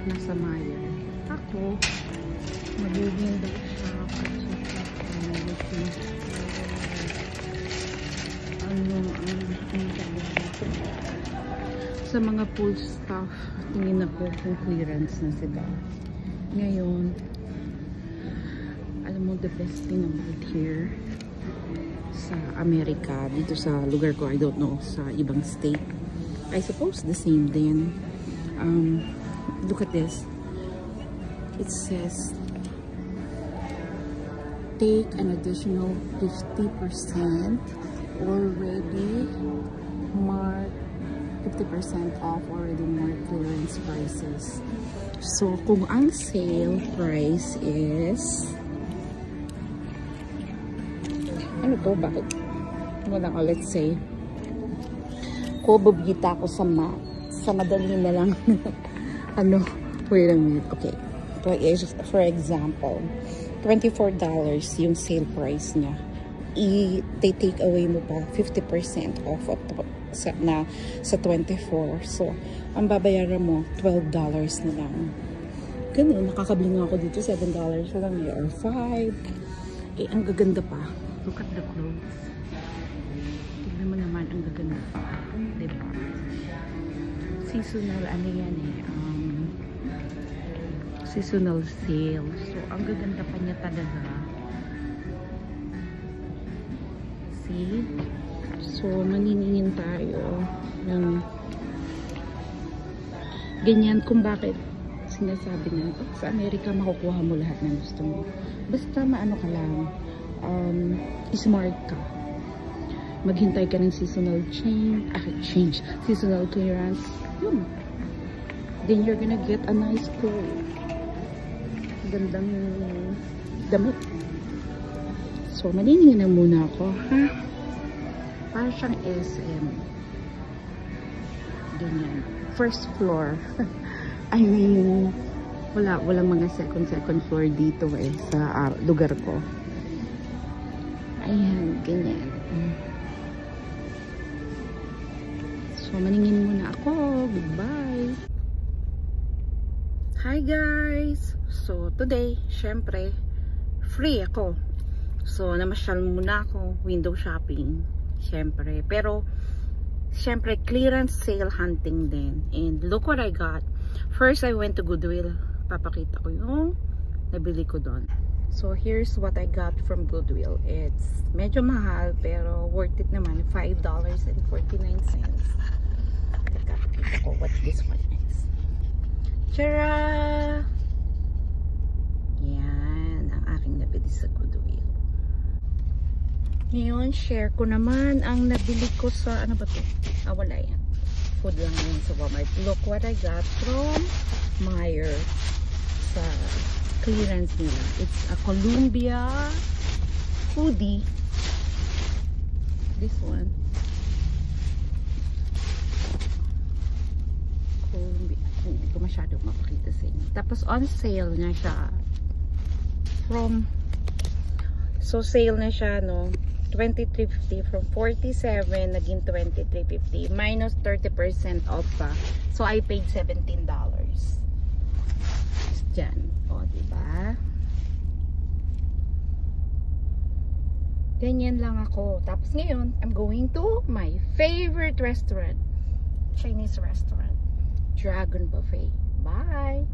nasa Maya. Ako, mag-window shop at sa mga pool stuff, tingin ako kung clearance na sila. Ngayon, alam mo, the best thing about here sa Amerika, dito sa lugar ko, I don't know, sa ibang state, I suppose the same din. Look at this. It says take an additional 50% already marked 50% off already marked clearance prices. So kung ang sale price is ano to, bakit wala ka, let's say ko bubita ko sa madali na lang ano, wait a minute, okay, for example $24 yung sale price niya, i-take away mo pa 50% off sa 24, so ang babayaran mo $12 na lang. Ganun, nakakabili nga ako dito $7 na lang or 5. Ang gaganda pa, look at the clothes, tignan mo naman, ang gaganda pa, diba? Seasonal, ano yan seasonal sale. So, ang gaganda pa niya talaga. See? So, maniningin tayo ng ganyan kung bakit sinasabi na sa Amerika makukuha mo lahat ng gusto mo. Basta maano ka lang, smart ka. Maghintay ka ng seasonal seasonal clearance. Yun. Then you're gonna get a nice clothes. Gandang damit. So, maniningin na muna ako, ha? Parang siyang SM. Ganyan. First floor. I mean, walang mga second floor dito sa lugar ko. Ayan, ganyan. So, maningin muna ako. Goodbye. Hi guys! So, today, syempre, free ako. So, namasyal muna ako, window shopping. Syempre. Pero, syempre, clearance sale hunting din. And look what I got. First, I went to Goodwill. Papakita ko yung nabili ko doon. So, here's what I got from Goodwill. It's medyo mahal, pero worth it naman. $5.49. Teka, pakita ko what this one is. Tara! Yan, ang aking nabili sa Goodwill. Ngayon, share ko naman ang nabili ko sa, ano ba to? Wala yan. Food lang yan sa Walmart. Look what I got from Meijer sa clearance nila. It's a Columbia hoodie. This one. Columbia. Hindi ko masyado mapakita sa inyo. Tapos on sale na siya. So sale na siya, no? $23.50 from $47 naging $23.50 minus 30% off pa. So I paid $17. Diyan. O, diba? Ganyan lang ako. Tapos ngayon, I'm going to my favorite restaurant. Chinese restaurant. Dragon Buffet. Bye!